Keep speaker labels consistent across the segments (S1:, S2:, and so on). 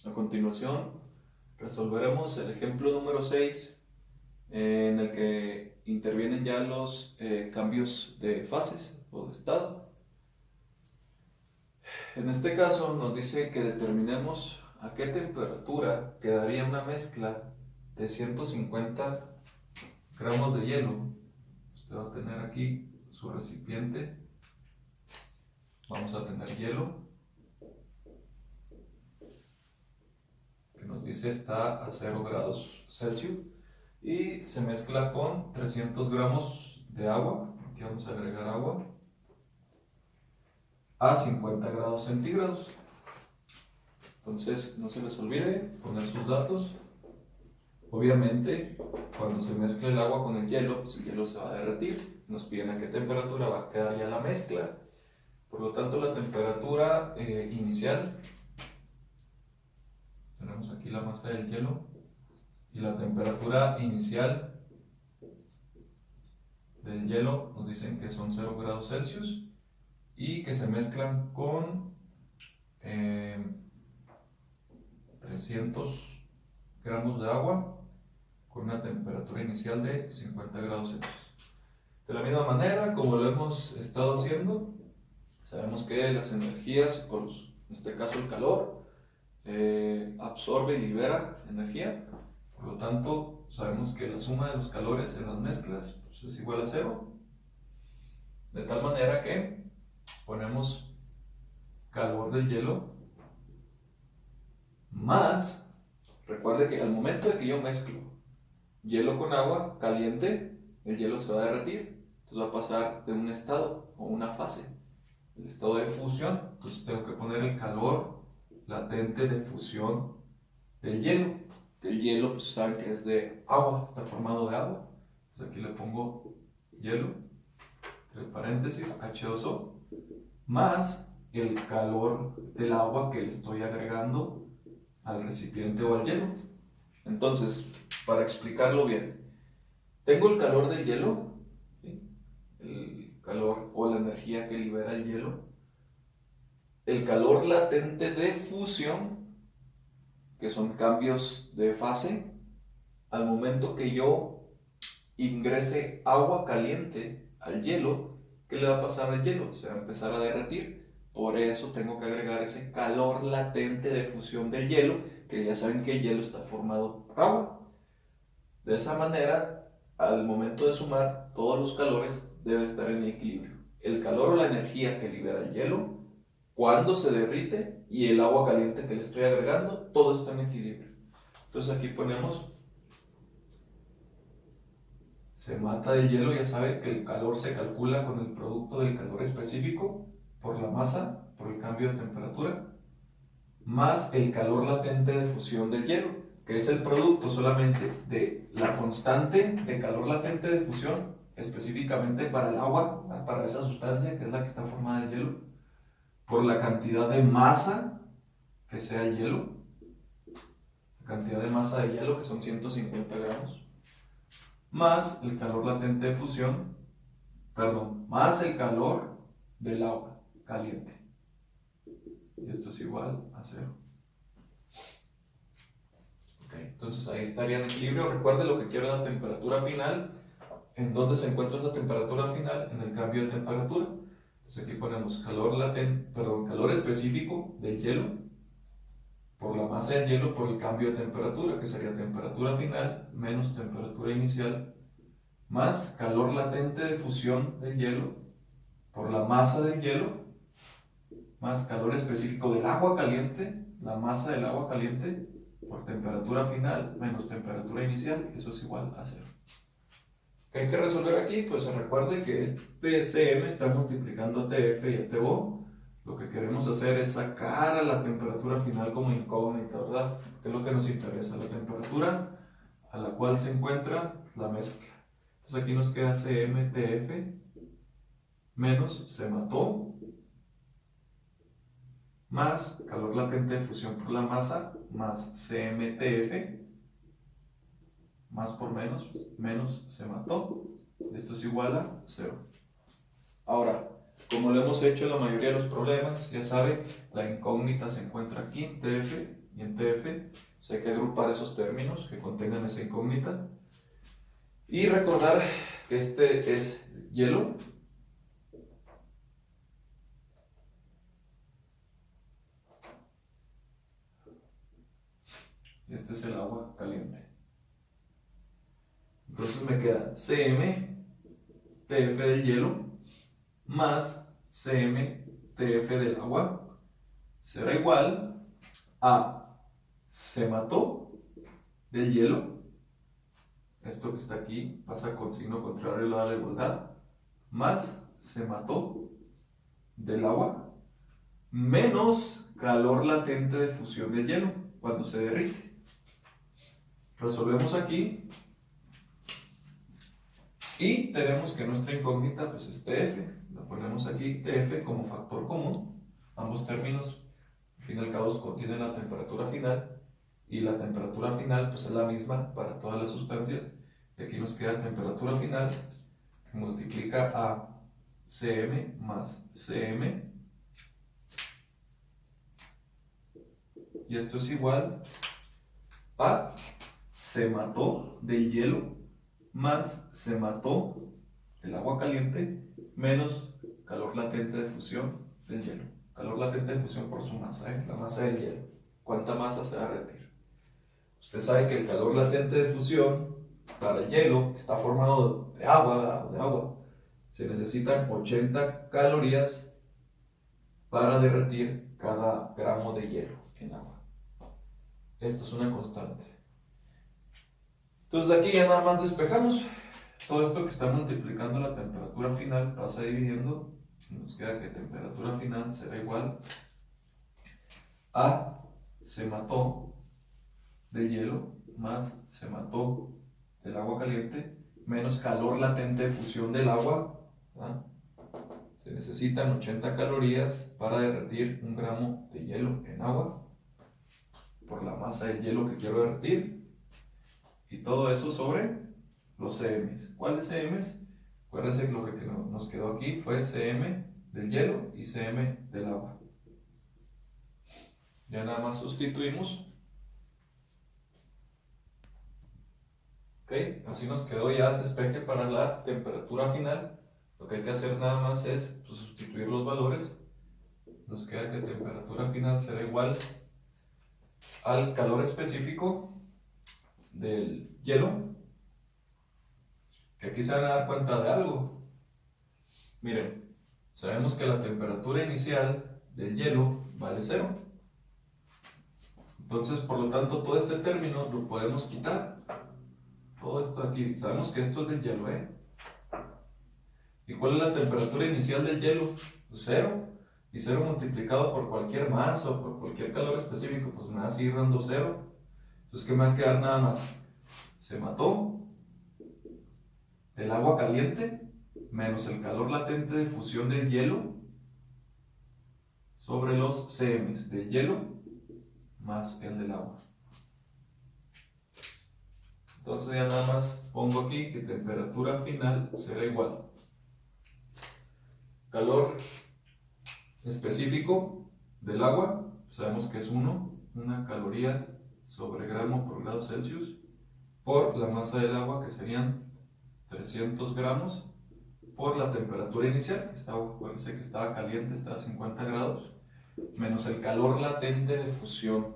S1: A continuación, resolveremos el ejemplo número 6, en el que intervienen ya los cambios de fases o de estado. En este caso nos dice que determinemos a qué temperatura quedaría una mezcla de 150 gramos de hielo. Usted va a tener aquí su recipiente. Vamos a tener hielo, que nos dice está a 0 grados Celsius, y se mezcla con 300 gramos de agua. Aquí vamos a agregar agua a 50 grados centígrados. Entonces no se les olvide poner sus datos. Obviamente, cuando se mezcle el agua con el hielo, pues el hielo se va a derretir. Nos piden a qué temperatura va a quedar ya la mezcla. Por lo tanto, la temperatura inicial, tenemos aquí la masa del hielo, y la temperatura inicial del hielo nos dicen que son 0 grados Celsius y que se mezclan con 300 gramos de agua con una temperatura inicial de 50 grados Celsius. De la misma manera, como lo hemos estado haciendo, sabemos que las energías, en este caso el calor, absorbe y libera energía. Por lo tanto, sabemos que la suma de los calores en las mezclas pues, es igual a 0. De tal manera que ponemos calor del hielo más, recuerde que al momento de que yo mezclo hielo con agua caliente, el hielo se va a derretir. Entonces va a pasar de un estado o una fase, el estado de fusión. Entonces tengo que poner el calor latente de fusión del hielo. El hielo, pues saben que es de agua, está formado de agua. Entonces aquí le pongo hielo, entre paréntesis, H2O, más el calor del agua que le estoy agregando al recipiente o al hielo. Entonces, para explicarlo bien, tengo el calor del hielo, ¿sí? El calor o la energía que libera el hielo, el calor latente de fusión, que son cambios de fase, al momento que yo ingrese agua caliente al hielo, ¿qué le va a pasar al hielo? Se va a empezar a derretir. Por eso tengo que agregar ese calor latente de fusión del hielo, que ya saben que el hielo está formado por agua. De esa manera, al momento de sumar todos los calores, debe estar en equilibrio. El calor o la energía que libera el hielo, cuando se derrite, y el agua caliente que le estoy agregando, todo está en equilibrio. Entonces aquí ponemos, se mata el hielo, ya sabe que el calor se calcula con el producto del calor específico por la masa, por el cambio de temperatura, más el calor latente de fusión del hielo, que es el producto solamente de la constante de calor latente de fusión, específicamente para el agua, para esa sustancia que es la que está formada del hielo, por la cantidad de masa que sea el hielo, la cantidad de masa de hielo que son 150 gramos, más el calor latente de fusión, más el calor del agua caliente. Y esto es igual a 0. Okay, entonces ahí estaría en equilibrio. Recuerde lo que quiero, la temperatura final. ¿En dónde se encuentra esa temperatura final? En el cambio de temperatura. Entonces aquí ponemos calor específico del hielo por la masa del hielo por el cambio de temperatura, que sería temperatura final menos temperatura inicial, más calor latente de fusión del hielo por la masa del hielo, más calor específico del agua caliente, la masa del agua caliente, por temperatura final menos temperatura inicial, eso es igual a 0. ¿Qué hay que resolver aquí? Pues se recuerde que este Cm está multiplicando a Tf y a To. Lo que queremos hacer es sacar a la temperatura final como incógnita, ¿verdad? ¿Qué es lo que nos interesa? La temperatura a la cual se encuentra la mezcla. Entonces aquí nos queda CmTf menos se mató, más calor latente de fusión por la masa, más CmTf, más por menos se mató. Esto es igual a 0. Ahora, Como lo hemos hecho en la mayoría de los problemas, ya saben, la incógnita se encuentra aquí en TF y en TF. O sea, hay que agrupar esos términos que contengan esa incógnita. Y recordar que este es hielo. Y este es el agua caliente. Entonces me queda Cm, TF del hielo, más Cm, TF del agua, será igual a se mató del hielo, esto que está aquí pasa con signo contrario al lado de la igualdad, más se mató del agua, menos calor latente de fusión del hielo cuando se derrite. Resolvemos aquí y tenemos que nuestra incógnita pues es TF. La ponemos aquí TF como factor común. Ambos términos, al fin y al cabo, contienen la temperatura final y la temperatura final pues es la misma para todas las sustancias. Y aquí nos queda temperatura final que multiplica a Cm más Cm, y esto es igual a se mató del hielo más se mató del agua caliente menos calor latente de fusión del hielo. Calor latente de fusión por su masa, la masa del hielo. ¿Cuánta masa se va a derretir? Usted sabe que el calor latente de fusión para el hielo, que está formado de agua, se necesitan 80 calorías para derretir cada gramo de hielo en agua. Esto es una constante. Entonces de aquí ya nada más despejamos. Todo esto que está multiplicando la temperatura final pasa dividiendo. Nos queda que temperatura final será igual a se mató del hielo más se mató del agua caliente menos calor latente de fusión del agua, ¿verdad? Se necesitan 80 calorías para derretir un gramo de hielo en agua por la masa del hielo que quiero derretir, y todo eso sobre los CMs. ¿Cuáles CMs? Acuérdense que lo que nos quedó aquí fue Cm del hielo y Cm del agua. Ya nada más sustituimos. Ok, así nos quedó ya el despeje para la temperatura final. Lo que hay que hacer nada más es pues, sustituir los valores. Nos queda que temperatura final será igual al calor específico del hielo, que aquí se van a dar cuenta de algo. Miren, sabemos que la temperatura inicial del hielo vale 0. Entonces, por lo tanto, todo este término lo podemos quitar. Todo esto aquí, sabemos que esto es del hielo, ¿eh? ¿Y cuál es la temperatura inicial del hielo? Pues 0. Y 0 multiplicado por cualquier masa o por cualquier calor específico, pues me va a seguir dando 0. Entonces, ¿qué me va a quedar nada más? Se mató del agua caliente menos el calor latente de fusión del hielo sobre los CMs del hielo más el del agua. Entonces ya nada más pongo aquí que temperatura final será igual calor específico del agua, sabemos que es 1 caloría sobre gramo por grado Celsius, por la masa del agua, que serían 300 gramos, por la temperatura inicial, que estaba, acuérdense que estaba caliente, estaba a 50 grados, menos el calor latente de fusión,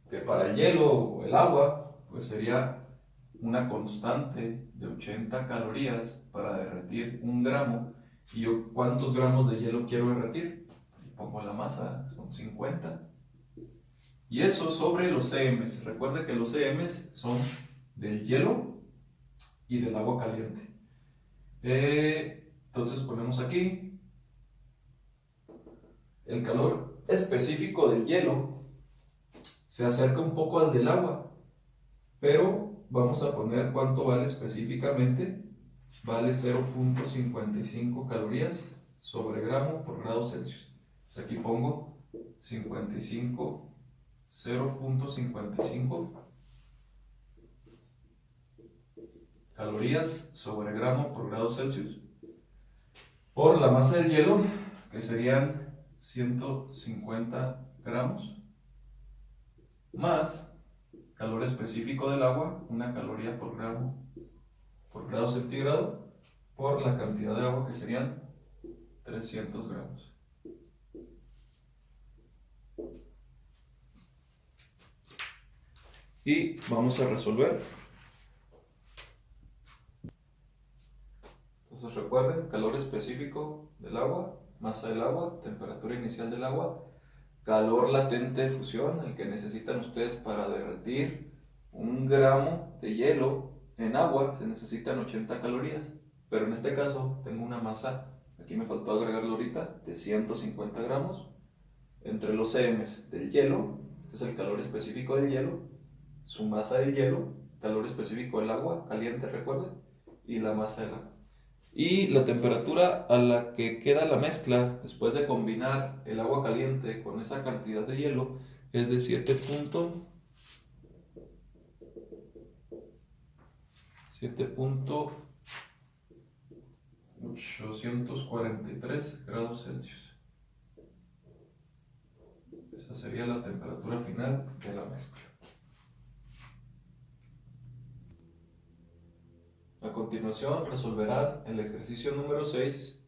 S1: que para el hielo o el agua, pues sería una constante de 80 calorías para derretir un gramo. ¿Y yo cuántos gramos de hielo quiero derretir? Pongo la masa, son 50. Y eso sobre los CMs. Recuerda que los CMs son del hielo y del agua caliente. Entonces ponemos aquí el calor específico del hielo. Se acerca un poco al del agua, pero vamos a poner cuánto vale específicamente. Vale 0.55 calorías sobre gramo por grado Celsius. Entonces aquí pongo 55, 0.55 calorías sobre gramo por grado Celsius por la masa del hielo, que serían 150 gramos, más calor específico del agua, 1 caloría por grado centígrado, por la cantidad de agua, que serían 300 gramos. Y vamos a resolver. Entonces recuerden, calor específico del agua, masa del agua, temperatura inicial del agua, calor latente de fusión, el que necesitan ustedes para derretir 1 gramo de hielo en agua, se necesitan 80 calorías. Pero en este caso tengo una masa, aquí me faltó agregarlo ahorita, de 150 gramos. Entre los cm's del hielo, este es el calor específico del hielo, su masa del hielo, calor específico del agua, caliente, recuerden, y la masa del agua. Y la temperatura a la que queda la mezcla después de combinar el agua caliente con esa cantidad de hielo es de 7.843 grados Celsius. Esa sería la temperatura final de la mezcla. A continuación resolverán el ejercicio número 6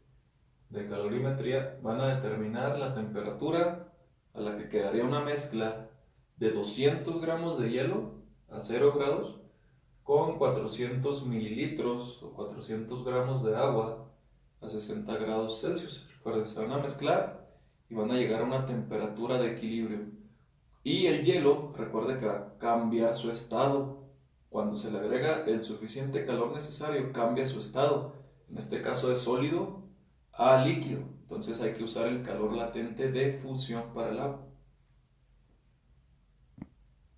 S1: de calorimetría. Van a determinar la temperatura a la que quedaría una mezcla de 200 gramos de hielo a 0 grados con 400 mililitros o 400 gramos de agua a 60 grados Celsius. Recuerden, se van a mezclar y van a llegar a una temperatura de equilibrio. Y el hielo, recuerde que va a cambiar su estado. Cuando se le agrega el suficiente calor necesario, cambia su estado. En este caso de sólido a líquido. Entonces hay que usar el calor latente de fusión para el agua.